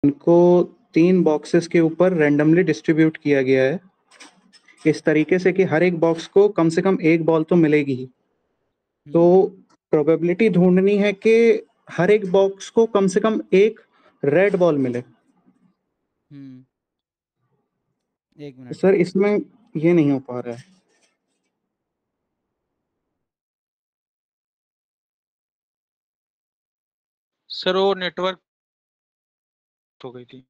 उनको 3 बॉक्सेस के ऊपर रैंडमली डिस्ट्रीब्यूट किया गया है, इस तरीके से कि हर एक बॉक्स को कम से कम 1 बॉल तो मिलेगी ही। तो प्रोबेबिलिटी ढूँढनी है कि हर एक बॉक्स को कम से कम 1 रेड बॉल मिले। 1 तो मिनट। सर इसमें ये नहीं हो पा रहा है। सर वो नेटवर्क हो गई थी।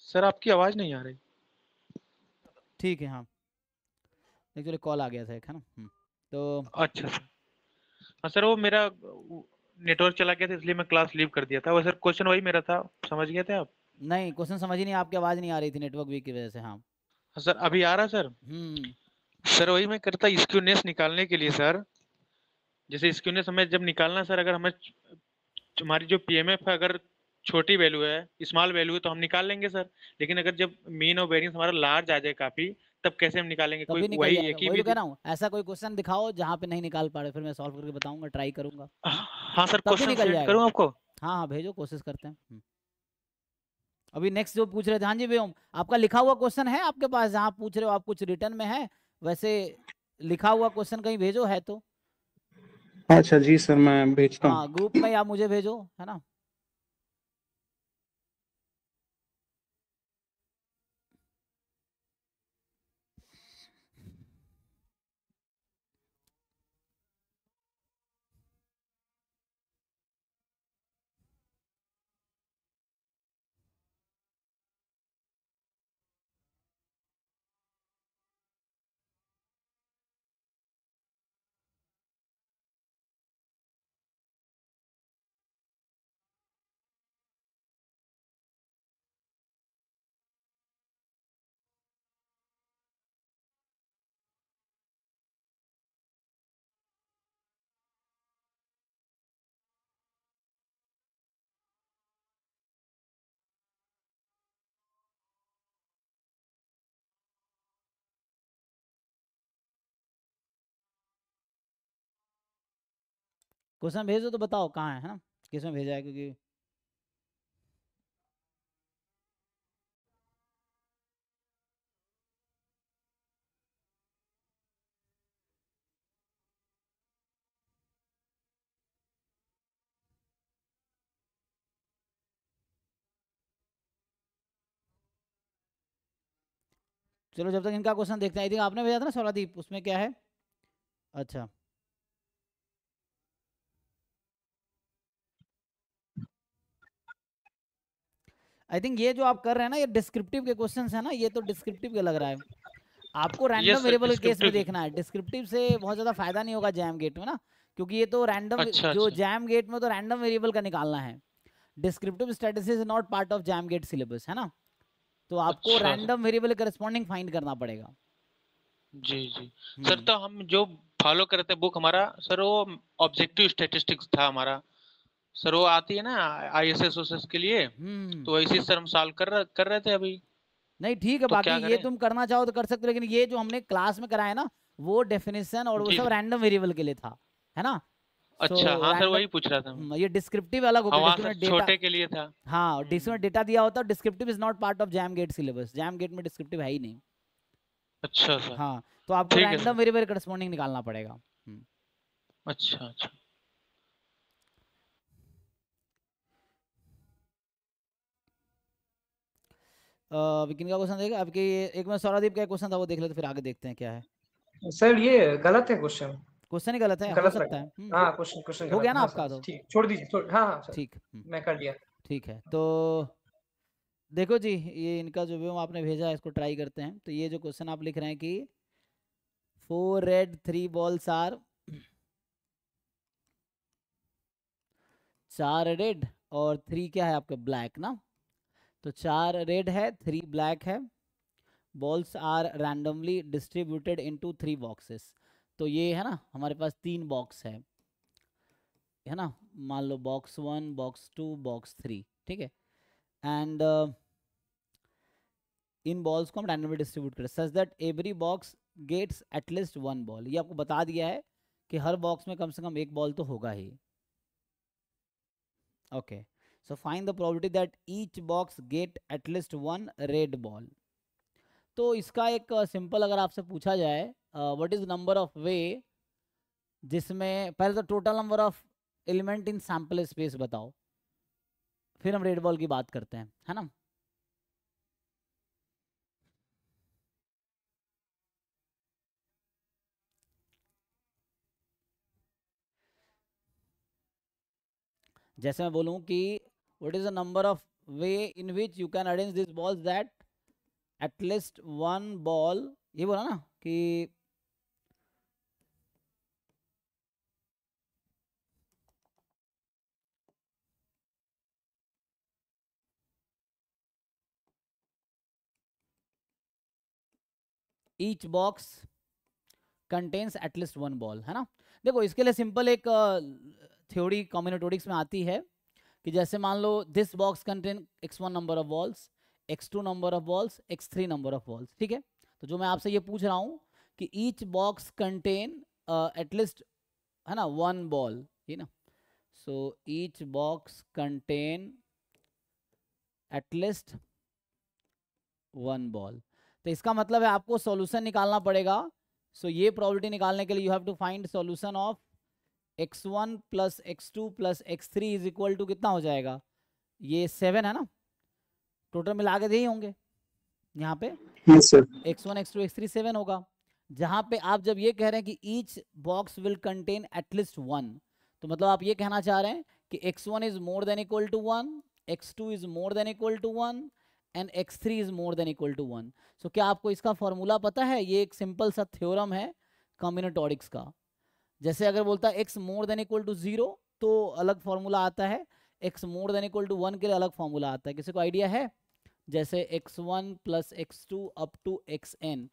सर आपकी आवाज नहीं आ रही। ठीक है, हाँ एक्चुअली कॉल आ गया था एक, है ना। तो अच्छा सर। हाँ सर वो मेरा नेटवर्क चला गया था इसलिए मैं क्लास लीव कर दिया था। वो सर क्वेश्चन वही मेरा था, समझ गए थे आप? नहीं, क्वेश्चन समझ ही नहीं, आपकी आवाज़ नहीं आ रही थी नेटवर्क वीक की वजह से। हाँ हाँ सर अभी आ रहा सर। सर वही मैं करता स्क्यूनेस निकालने के लिए सर, जैसे स्क्यूनेस हमें जब निकालना सर, अगर हमें हमारी जो पीएमएफ है अगर छोटी वैल्यू है, स्मॉल वैल्यू है तो हम निकाल लेंगे सर। लेकिन अगर जब मीन और वेरिएंस हमारा लार्ज आ जाए काफी, तब कैसे हम निकालेंगे? कोई तभी निकल वही जाएगा, एक ही वही तो कह विधि। रहा हूँ। ऐसा कोई क्वेश्चन दिखाओ जहाँ पे नहीं निकाल पा रहे, फिर मैं सॉल्व करके बताऊंगा, ट्राई करूंगा। हाँ सर तभी क्वेश्चन निकल सेंड जाएगा। करूँ आपको? हाँ हाँ भेजो, कोशिश करते हैं। अभी नेक्स्ट जो पूछ रहे थे, हाँ जी व्योम, आपका लिखा हुआ क्वेश्चन है आपके पास? जहाँ पूछ रहे हो आप कुछ रिटर्न में है, वैसे लिखा हुआ क्वेश्चन कहीं भेजो है तो। अच्छा जी सर, मैं भेजता हूँ। हाँ ग्रुप में आप मुझे भेजो, है ना। क्वेश्चन भेजो तो बताओ कहाँ है ना, किस में भेजा है, क्योंकि चलो जब तक इनका क्वेश्चन देखते हैं। आई थिंक आपने भेजा था ना सौरादीप, उसमें क्या है? अच्छा आई थिंक ये जो आप कर रहे हैं ना, ये डिस्क्रिप्टिव के क्वेश्चंस है ना, ये तो डिस्क्रिप्टिव के लग रहा है। आपको रैंडम यस सर वेरिएबल के केस में डिस्क्रिप्टिव। देखना है। डिस्क्रिप्टिव से बहुत ज़्यादा फायदा नहीं होगा जैम गेट में ना, क्योंकि ये तो रैंडम, अच्छा जो अच्छा। जैम गेट में तो रैंडम वेरिएबल का निकालना है। Descriptive statistics is not part of JAM GATE syllabus, है ना। तो आपको अच्छा sir. Random variable corresponding find करना पड़ेगा। जी जी। सर हम्म तो हम जो फॉलो करते हैं बुक हमारा सर, वो ऑब्जेक्टिव स्टैटिस्टिक्स था हमारा सर। वो आती है ना आईएसएस ओएसएस के लिए, हम्म तो ऐसे सर हम सॉल्व कर रहे थे अभी। नहीं ठीक है, तो बाकी क्या ये करें? तुम करना चाहो तो कर सकते हो, लेकिन ये जो हमने क्लास में कराया ना, वो डेफिनेशन और वो जी सब सर। रैंडम वेरिएबल के लिए था, है ना। सो अच्छा हाँ सर रैंडम, वही पूछ रहा था मैं। ये डिस्क्रिप्टिव अलग हो हाँ गया, वहाँ सर डिस्क्रिप्टिव डेटा। छोटे के लिए था। हाँ डिस्क्रिप्टिव डेटा दिया होता है, descriptive is not part of JAM GATE syllabus, JAM GATE में डिस्क्रिप्टिव है ही नहीं। अच्छा सर। हाँ तो आपको ठीक है रैंडम सर। वेरिएबल करस्पॉन्डिंग निकालना पड़ेगा। अच्छा अच्छा। अभी किन का क्वेश्चन देगा आपके? एक मिनट, सौरादीप का क्वेश्चन था वो देख लेते, फिर आगे देखते हैं क्या है। सर ये गलत है क्वेश्चन, क्वेश्चन ही गलत है, हो गलत सकता लगा। है। हाँ क्वेश्चन हो गलत गया है। ना हाँ आपका सर तो ठीक, छोड़ दीजिए। हाँ हाँ सर ठीक। मैं कर दिया। ठीक है तो देखो जी, ये इनका जो भी आपने भेजा है इसको ट्राई करते हैं। तो ये जो क्वेश्चन आप लिख रहे हैं कि 4 रेड 3 बॉल्स आर, 4 रेड और 3 क्या है आपके ब्लैक ना। तो 4 रेड है 3 ब्लैक है, balls are randomly distributed into 3 boxes. तो ये है ना हमारे पास 3 बॉक्स है ना। मान लो बॉक्स 1 बॉक्स 2 बॉक्स 3, ठीक है। एंड इन बॉल्स को हम रैंडमली डिस्ट्रीब्यूट करें such that every box gets at least one ball. ये आपको बता दिया है कि हर बॉक्स में कम से कम एक बॉल तो होगा ही। Okay, so find the probability that each box get at least one red ball. तो इसका एक सिंपल अगर आपसे पूछा जाए what is number of way जिसमें पहले तो total number of element in sample space बताओ, फिर हम रेड बॉल की बात करते हैं, है ना। जैसे मैं बोलूं कि what is the number of way in which you can arrange this balls that at least one ball, ये बोला ना कि each box contains at least one ball, है ना। देखो इसके लिए सिंपल एक थ्योरी कॉम्बिनेटोरिक्स में आती है कि जैसे मान लो this box contain x1 number of balls, x2 number of balls, x3 number of balls, ठीक है। तो जो मैं आपसे ये पूछ रहा हूँ कि ईच बॉक्स कंटेन एटलीस्ट, है ना, वन बॉल, ये ना। So each box contain at least one ball, तो इसका मतलब है आपको सॉल्यूशन निकालना पड़ेगा। सो ये प्रोबेबिलिटी निकालने के लिए you have to find solution of x1 plus x2 plus x3 is equal to कितना हो जाएगा, ये 7 है ना, टोटल मिला के यही होंगे यहाँ पे। Yes sir. x1 x2 x3 7 होगा। जहाँ पे आप जब ये कह रहे हैं कि each box will contain at least one, तो मतलब आप ये कहना चाह रहे हैं कि x1 is more than equal to one, x2 is more than equal to one and x3 is more than equal to one. So क्या आपको इसका फॉर्मूला पता है? ये एक सिंपल सा थ्योरम है कॉम्बिनेटोरिक्स का। जैसे अगर बोलता है x more than equal to 0 तो अलग फॉर्मूला आता है, x more than equal to 1 के लिए अलग फॉर्मूला आता है। किसी को आइडिया है? जैसे x1 plus x2 up to xn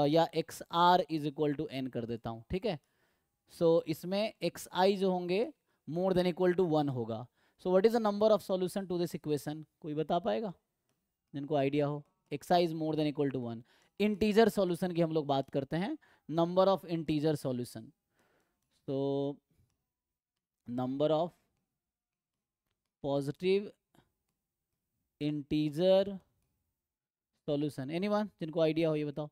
या xr is equal to n कर देता हूँ, ठीक है। सो इसमें xi जो होंगे मोर देन इक्वल टू 1 होगा। So what is the number of solution to this equation? कोई बता पाएगा जिनको आइडिया हो? xi is more than equal to 1। Integer solution की हम लोग बात करते हैं, number of integer solution. So number of positive integer solution, anyone जिनको आइडिया हो ये बताओ।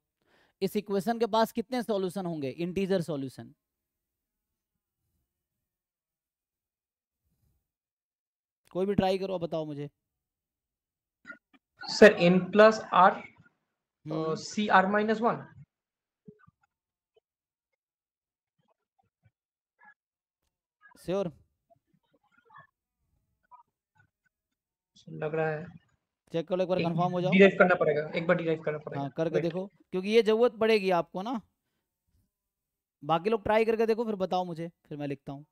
इस इक्वेशन के पास कितने सॉल्यूशन होंगे इंटीजर सॉल्यूशन? कोई भी ट्राई करो, बताओ मुझे। Sir n plus R C are minus 1। Sure? लग रहा है, चेक करो एक बार, कंफर्म हो जाओ। डिराइव करना पड़ेगा, एक बार डिराइव करना पड़ेगा। हाँ करके Wait. देखो, क्योंकि ये जरूरत पड़ेगी आपको ना। बाकी लोग ट्राई करके देखो, फिर बताओ मुझे, फिर मैं लिखता हूँ।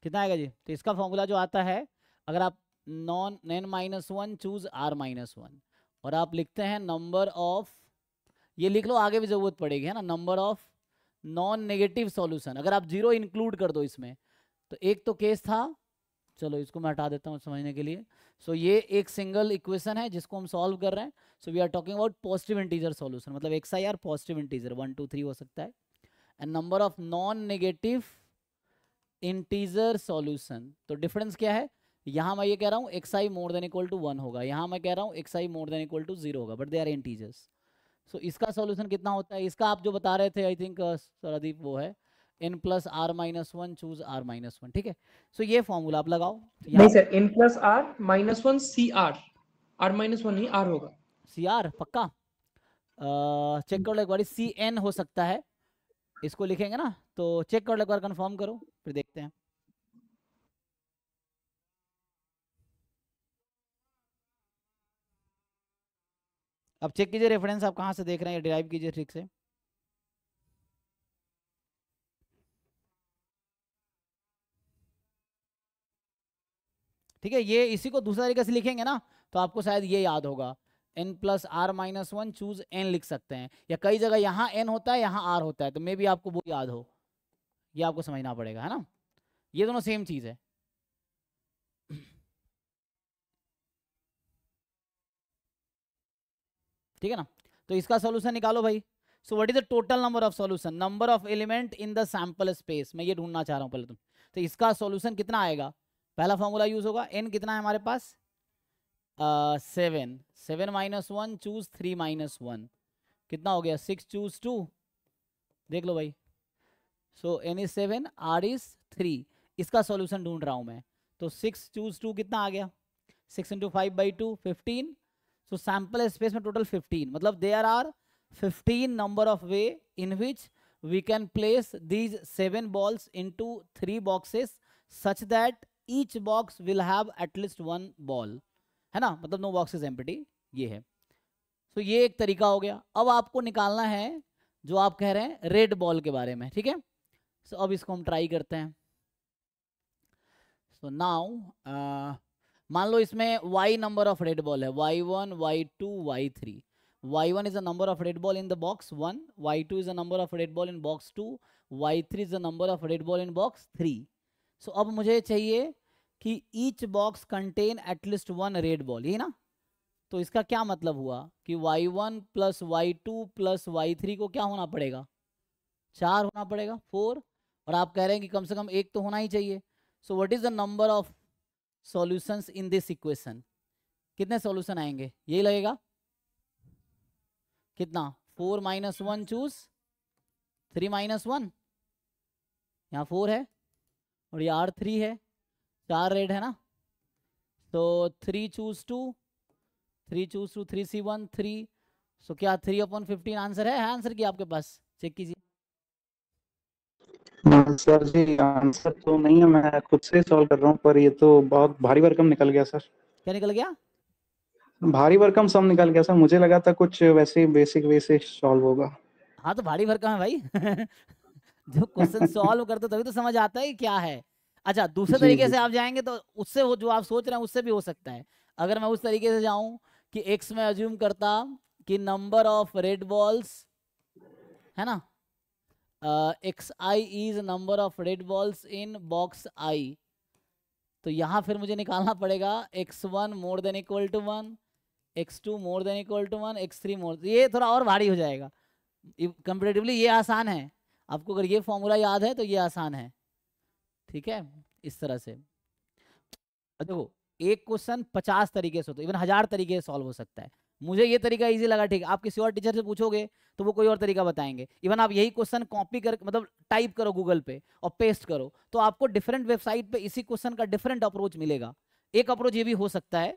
कितना आएगा जी? तो इसका फॉर्मूला जो आता है, अगर आप non n minus one choose r minus one और आप लिखते हैं नंबर ऑफ, ये लिख लो, आगे भी जरूरत पड़ेगी, है ना, number of non negative solution. अगर आप 0 इंक्लूड कर दो इसमें, तो एक तो केस था, चलो इसको मैं हटा देता हूँ समझने के लिए। सो ये एक सिंगल इक्वेशन है जिसको हम सॉल्व कर रहे हैं। So we are talking about positive integer solution, मतलब x i are positive integer 1 2 3 हो सकता है। And number of non negative integer solution, तो डिफरेंस क्या है? यहाँ मैं ये कह रहा हूँ x i more than equal to 1 होगा, यहाँ मैं कह रहा हूँ x i more than equal to 0 होगा, but they are integers. So इसका सॉल्यूशन कितना होता है? इसका आप जो बता रहे थे, आई थिंक सरदीप, वो है n plus are minus one choose r minus one, ठीक है। सो ये फॉर्मूला आप लगाओ। नहीं sir, n plus are minus 1 C are minus 1 ही आर होगा। सी आर पक्का? चेक कर लो एक बार, सी एन हो सकता है, इसको लिखेंगे ना, तो चेक कर लो एक बार, कंफर्म करो, फिर देखते हैं। अब चेक कीजिए रेफरेंस आप कहाँ से देख रहे हैं, डिराइव कीजिए ठीक से। ठीक है, ये इसी को दूसरा तरीके से लिखेंगे ना तो आपको शायद ये याद होगा, n plus are minus one choose n लिख सकते हैं, या कई जगह यहाँ n होता है यहाँ r होता है, तो मे भी आपको वो याद हो, ये आपको समझना पड़ेगा, है ना। ये दोनों सेम चीज है। ठीक है ना, तो इसका सॉल्यूशन निकालो भाई। सो what is the total number of solution, number of element in the sample space, मैं ये ढूंढना चाह रहा हूँ पहले तुम। तो इसका सॉल्यूशन कितना आएगा, पहला फॉर्मूला यूज होगा, n कितना है हमारे पास 7, 7 minus one choose 3 minus one, कितना हो गया 6 चूज 2, देख लो भाई। सो n इज 7, r इज 3, इसका सॉल्यूशन ढूंढ रहा हूं मैं। तो 6 चूज 2 कितना आ गया, 6 इंटू 5/2 15। सो सैंपल स्पेस में टोटल 15, मतलब there are 15 number of way in which we can place these 7 balls into 3 boxes such that each box will have at least 1 ball, है ना, मतलब नो बॉक्स इज एम्प्टी, ये है। तो ये एक तरीका हो गया। अब आपको निकालना है जो आप कह रहे हैं रेड बॉल के बारे में, ठीक है। सो अब इसको हम ट्राई करते हैं। सो नाउ मान लो इसमें y number of red ball है, y1 y2 y3। y1 is the number of red ball in the box 1, y2 is the number of red ball in box 2, y3 is the number of red ball in box 3। सो अब मुझे चाहिए कि each box contain at least 1 red ball, यही ना। तो इसका क्या मतलब हुआ कि y1 plus y2 plus y3 को क्या होना पड़ेगा, 4 होना पड़ेगा, 4। और आप कह रहे हैं कि कम से कम एक तो होना ही चाहिए। सो what is the number of solutions in this equation, कितने सॉल्यूशन आएंगे, यही लगेगा कितना 4 minus one choose 3 minus one, यहाँ 4 है और ये R3 है, 4 रेड है ना। तो 3 चूज 2, 3 चूज 2, 3C1 3। सो क्या 3/15 आंसर है आंसर की आपके पास, चेक कीजिए। सर जी आंसर तो नहीं है, मैं खुद से सॉल्व कर रहा हूँ, पर ये तो बहुत भारी भरकम निकल गया सर। क्या निकल गया, भारी भरकम सम निकल गया सर, मुझे लगा था कुछ वैसे बेसिक वे से सॉल्व होगा। हाँ तो भारी भरकम है भाई। जो क्वेश्चन सॉल्व करते तभी तो समझ आता है कि क्या है। अच्छा दूसरे जी तरीके जी से आप जाएंगे तो उससे वो जो आप सोच रहे हैं उससे भी हो सकता है। अगर मैं उस तरीके से जाऊं कि x में अज्यूम करता कि नंबर ऑफ रेड बॉल्स है ना, xi is number of red balls in box i, तो यहां फिर मुझे निकालना पड़ेगा x1 more than equal to 1, x2 more than equal to 1, x3 more, ये थोड़ा और भारी हो जाएगा कंपेरेटिवली। ये आसान है, आपको अगर ये फॉर्मूला याद है तो ये आसान है, ठीक है। इस तरह से देखो एक क्वेश्चन 50 तरीके से होता है, इवन 1000 तरीके से सॉल्व हो सकता है। मुझे ये तरीका इजी लगा, ठीक है। आप किसी और टीचर से पूछोगे तो वो कोई और तरीका बताएंगे। इवन आप यही क्वेश्चन कॉपी कर मतलब टाइप करो गूगल पे और पेस्ट करो तो आपको डिफरेंट वेबसाइट पे इसी क्वेश्चन का डिफरेंट अप्रोच मिलेगा। एक अप्रोच ये भी हो सकता है,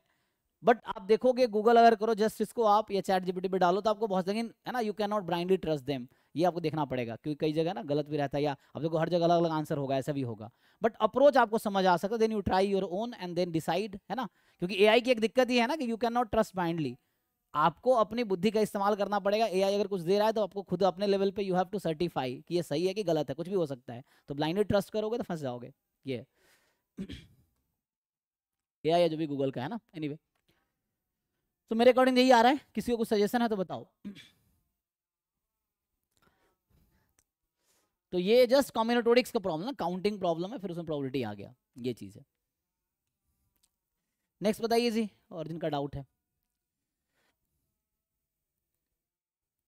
बट आप देखोगे गूगल अगर करो जस्ट इसको आप या चैट जीपीटी पे डालो तो आपको बहुत जगह है ना, you can not blindly trust them, ये आपको देखना पड़ेगा क्योंकि कई जगह ना गलत भी रहता है, या अब देखो हर जगह अलग अलग आंसर होगा, ऐसा भी होगा। बट अप्रोच आपको समझ आ सकता है, then you try your own and then decide, है ना। क्योंकि एआई की एक दिक्कत ही है ना कि you can not trust blindly, आपको अपनी बुद्धि का इस्तेमाल करना पड़ेगा। एआई अगर कुछ दे रहा है तो आपको खुद अपने लेवल पे यू हैव टू सर्टिफाई कि ये सही है कि गलत है, कुछ भी हो सकता है। तो ब्लाइंडली ट्रस्ट करोगे तो फंस जाओगे। ये एआई है जो भी गूगल का है ना, एनीवे तो मेरे अकॉर्डिंग यही आ रहा है। किसी को कुछ सजेशन है तो बताओ। तो ये जस्ट कॉम्बिनेटोरिक्स का प्रॉब्लम है, काउंटिंग प्रॉब्लम है, फिर उसमें प्रोबेबिलिटी आ गया, ये चीज है। नेक्स्ट बताइए जी, और जिनका डाउट है।